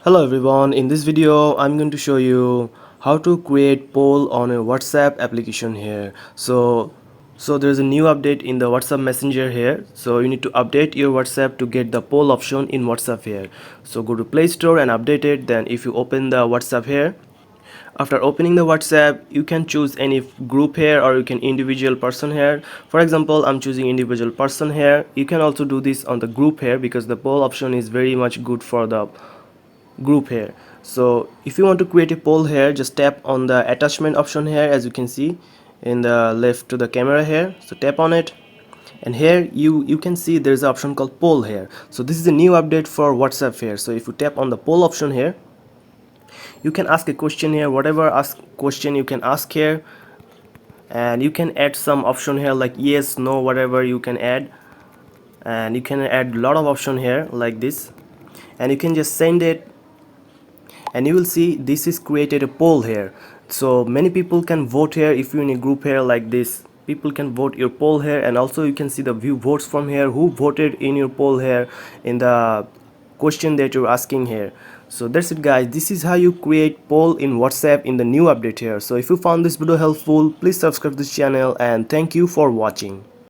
Hello everyone, in this video I'm going to show you how to create poll on a WhatsApp application here. So there's a new update in the WhatsApp Messenger here. So you need to update your WhatsApp to get the poll option in WhatsApp here. So go to Play Store and update it. Then if you open the WhatsApp here, after opening the WhatsApp, you can choose any group here or you can individual person here. For example, I'm choosing individual person here. You can also do this on the group here because the poll option is very much good for the group here. So if you want to create a poll here, just tap on the attachment option here, as you can see in the left to the camera here. So tap on it, and here you can see there's an option called poll here. So this is a new update for WhatsApp here. So if you tap on the poll option here, you can ask a question here, whatever question you can ask here, and you can add some option here like yes, no, whatever you can add, and you can add a lot of option here like this, and you can just send it, and you will see this is created a poll here. So many people can vote here. If you're in a group here like this, people can vote your poll here, and also you can see the view votes from here, who voted in your poll here in the question that you're asking here. So that's it guys, this is how you create poll in WhatsApp in the new update here. So if you found this video helpful, please subscribe this channel, and thank you for watching.